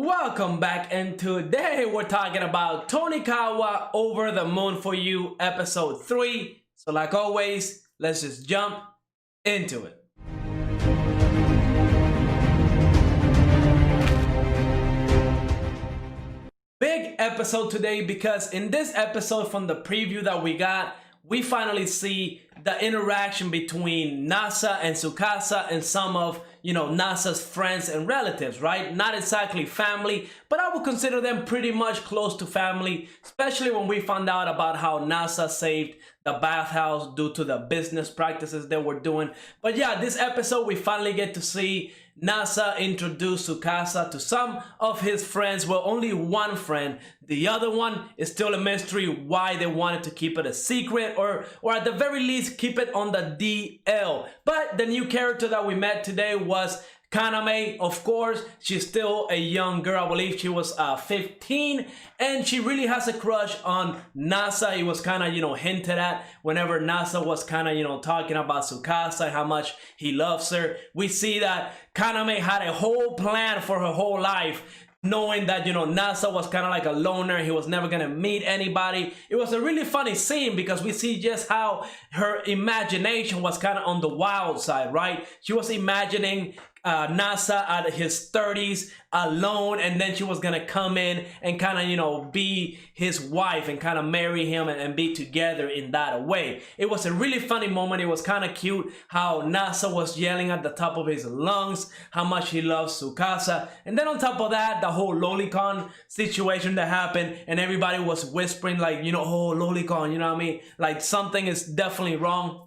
Welcome back, and today we're talking about Tonikawa Over the Moon for You, episode 3. So like always, let's just jump into it. Big episode today because in this episode from the preview that we got, we finally see the interaction between Nasa and Sukasa and some of, Nasa's friends and relatives, right? Not exactly family, but I would consider them pretty much close to family, especially when we found out about how Nasa saved the bathhouse due to the business practices they were doing. But yeah, this episode we finally get to see Nasa introduce Sukasa to some of his friends. Well, only one friend. The other one is still a mystery why they wanted to keep it a secret, or at the very least keep it on the DL. But the new character that we met today was Kaname. Of course, she's still a young girl. I believe she was 15, and she really has a crush on Nasa. It was kind of, hinted at whenever Nasa was kind of, talking about Sukasa and how much he loves her. We see that Kaname had a whole plan for her whole life, knowing that, Nasa was kind of like a loner. He was never going to meet anybody. It was a really funny scene because we see just how her imagination was kind of on the wild side, right? She was imagining Nasa at his 30s alone, and then she was gonna come in and kind of be his wife and kind of marry him and be together in that way. It was a really funny moment. It was kind of cute how Nasa was yelling at the top of his lungs how much he loves Sukasa, and then on top of that, the whole lolicon situation that happened, and everybody was whispering like, oh, lolicon, you know what I mean, like something is definitely wrong.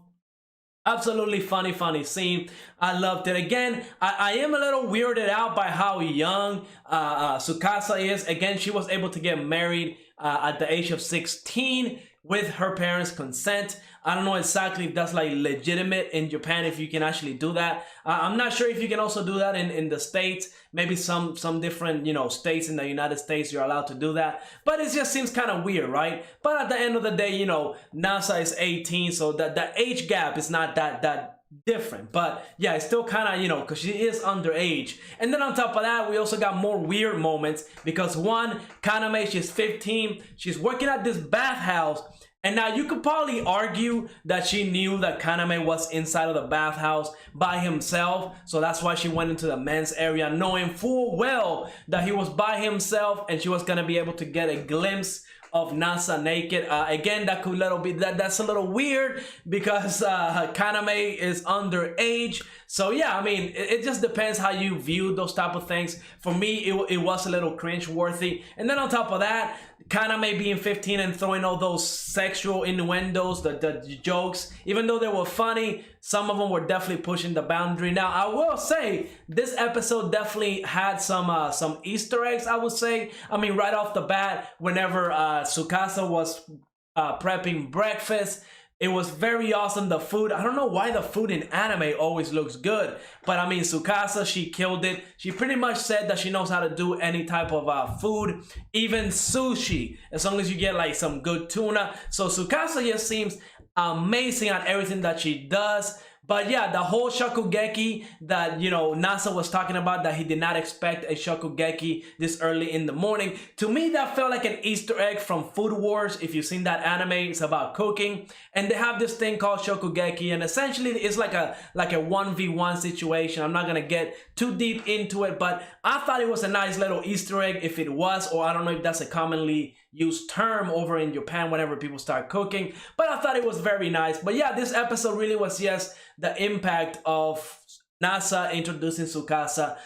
Absolutely funny scene. I loved it. Again, I am a little weirded out by how young Sukasa is. Again, she was able to get married at the age of 16 with her parents' consent. I don't know exactly if that's like legitimate in Japan, if you can actually do that. I'm not sure if you can also do that in the States. Maybe some different, states in the United States, you're allowed to do that. But it just seems kind of weird, right? But at the end of the day, Nasa is 18, so the age gap is not that different. But yeah, it's still kind of, because she is underage. And then on top of that, we also got more weird moments because one, Kaname, she's 15, she's working at this bathhouse. And now you could probably argue that she knew that Kaname was inside of the bathhouse by himself. So that's why she went into the men's area, knowing full well that he was by himself and she was going to be able to get a glimpse of Nasa naked. Again, that's a little weird because Kaname is underage. So yeah, I mean, it just depends how you view those type of things. For me, it was a little cringe-worthy. And then on top of that, Kaname being 15 and throwing all those sexual innuendos, the jokes, even though they were funny, some of them were definitely pushing the boundary. Now, I will say, this episode definitely had some Easter eggs, I would say. I mean, right off the bat, whenever Sukasa was prepping breakfast, it was very awesome. The food, I don't know why the food in anime always looks good, but I mean, Sukasa, she killed it. She pretty much said that she knows how to do any type of food, even sushi, as long as you get like some good tuna. So Sukasa just seems amazing at everything that she does. But yeah, the whole shokugeki that, Nasa was talking about, that he did not expect a shokugeki this early in the morning. To me, that felt like an Easter egg from Food Wars. If you've seen that anime, it's about cooking. And they have this thing called shokugeki. And essentially, it's like a 1v1 situation. I'm not going to get too deep into it. But I thought it was a nice little Easter egg if it was. Or I don't know if that's a commonly used term over in Japan whenever people start cooking. But I thought it was very nice. But yeah, this episode really was just the impact of Nasa introducing Sukasa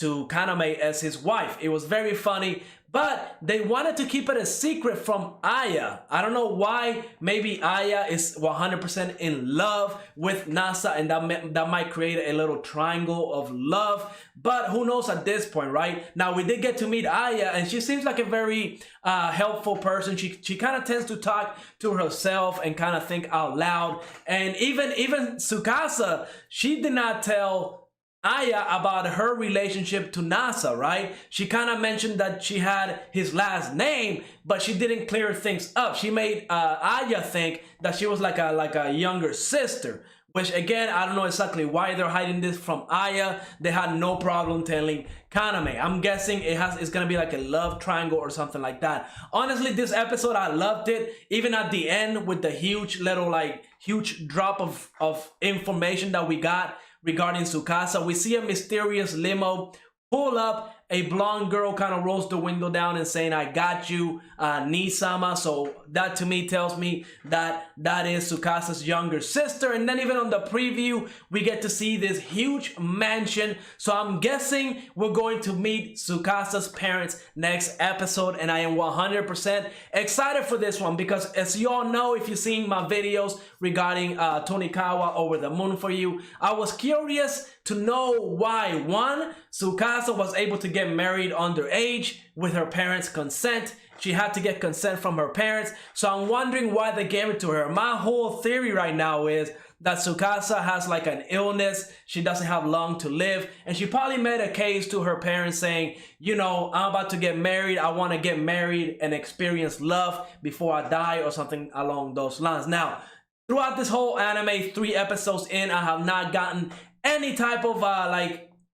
to Kaname as his wife. It was very funny, but they wanted to keep it a secret from Aya. I don't know why. Maybe Aya is 100% in love with Nasa, and that might create a little triangle of love. But who knows at this point, right? Now, we did get to meet Aya, and she seems like a very helpful person. She kind of tends to talk to herself and kind of think out loud. And even Sukasa, she did not tell Aya about her relationship to Nasa, right? She kind of mentioned that she had his last name, but she didn't clear things up. She made Aya think that she was like a younger sister, which again, I don't know exactly why they're hiding this from Aya. They had no problem telling Kaname. I'm guessing it's gonna be like a love triangle or something like that. Honestly, this episode, I loved it. Even at the end with the huge drop of information that we got regarding Tsukasa. We see a mysterious limo pull up. A blonde girl kind of rolls the window down and saying, "I got you, Nisama." So that to me tells me that that is Tsukasa's younger sister. And then even on the preview, we get to see this huge mansion. So I'm guessing we're going to meet Tsukasa's parents next episode. And I am 100% excited for this one because, as you all know, if you've seen my videos regarding Tonikawa Over the Moon for You, I was curious to know why, one, Tsukasa was able to get married underage with her parents' consent. She had to get consent from her parents. So I'm wondering why they gave it to her. My whole theory right now is that Tsukasa has like an illness. She doesn't have long to live. And she probably made a case to her parents saying, you know, I'm about to get married. I want to get married and experience love before I die or something along those lines. Now, throughout this whole anime, 3 episodes in, I have not gotten any type of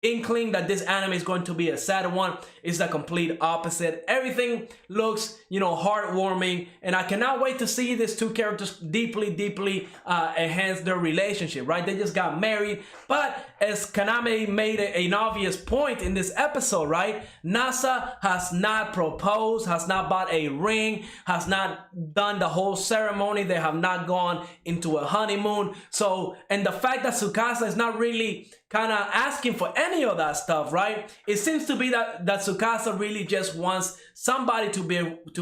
inkling that this anime is going to be a sad one. It's the complete opposite. Everything looks, you know, heartwarming, and I cannot wait to see these two characters deeply enhance their relationship, right? They just got married, but as Kaname made an obvious point in this episode, right? Nasa has not proposed, has not bought a ring, has not done the whole ceremony. They have not gone into a honeymoon. So, and the fact that Tsukasa is not really kind of asking for any of that stuff, right? It seems to be that Tsukasa really just wants somebody to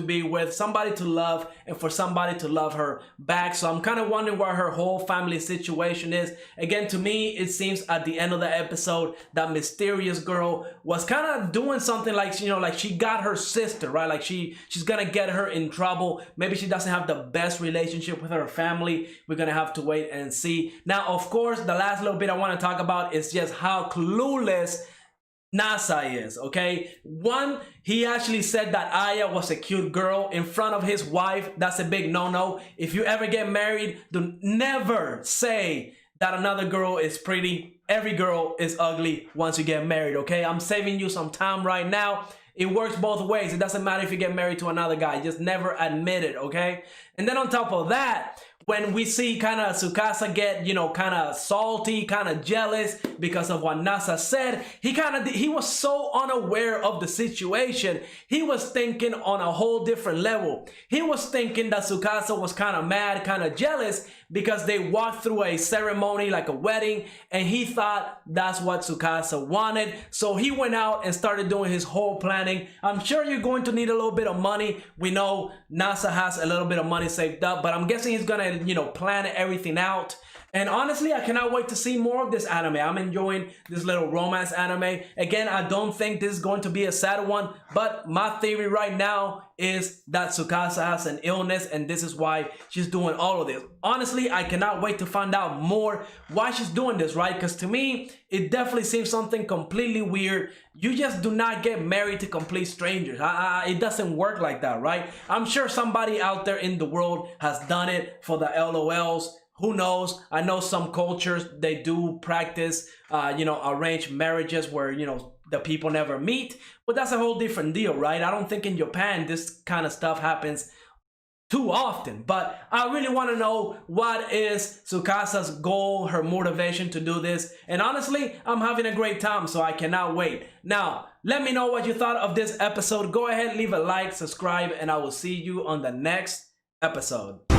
be with, somebody to love, and for somebody to love her back. So I'm kind of wondering what her whole family situation is. Again, to me, it seems at the end of the episode, that mysterious girl was kind of doing something like, you know, like she got her sister, right? Like she's gonna get her in trouble. Maybe she doesn't have the best relationship with her family. We're gonna have to wait and see. Now, of course, the last little bit I want to talk about is just how clueless Nasa is, okay? One, he actually said that Aya was a cute girl in front of his wife. That's a big no-no. If you ever get married, do never say that another girl is pretty. Every girl is ugly once you get married, okay? I'm saving you some time right now. It works both ways. It doesn't matter if you get married to another guy. Just never admit it, okay? And then on top of that, when we see kind of Tsukasa get, you know, kind of salty, kind of jealous because of what Nasa said, he was so unaware of the situation. He was thinking on a whole different level. He was thinking that Tsukasa was kind of mad, kind of jealous because they walked through a ceremony like a wedding, and he thought that's what Tsukasa wanted. So he went out and started doing his whole planning. I'm sure you're going to need a little bit of money. We know Nasa has a little bit of money saved up, but I'm guessing he's gonna, you know, plan everything out. And honestly, I cannot wait to see more of this anime. I'm enjoying this little romance anime. Again, I don't think this is going to be a sad one, but my theory right now is that Tsukasa has an illness and this is why she's doing all of this. Honestly, I cannot wait to find out more why she's doing this, right? Because to me, it definitely seems something completely weird. You just do not get married to complete strangers. It doesn't work like that, right? I'm sure somebody out there in the world has done it for the LOLs. Who knows? I know some cultures, they do practice, you know, arranged marriages where, you know, the people never meet. But that's a whole different deal, right? I don't think in Japan this kind of stuff happens too often. But I really want to know what is Tsukasa's goal, her motivation to do this. And honestly, I'm having a great time, so I cannot wait. Now, let me know what you thought of this episode. Go ahead, leave a like, subscribe, and I will see you on the next episode.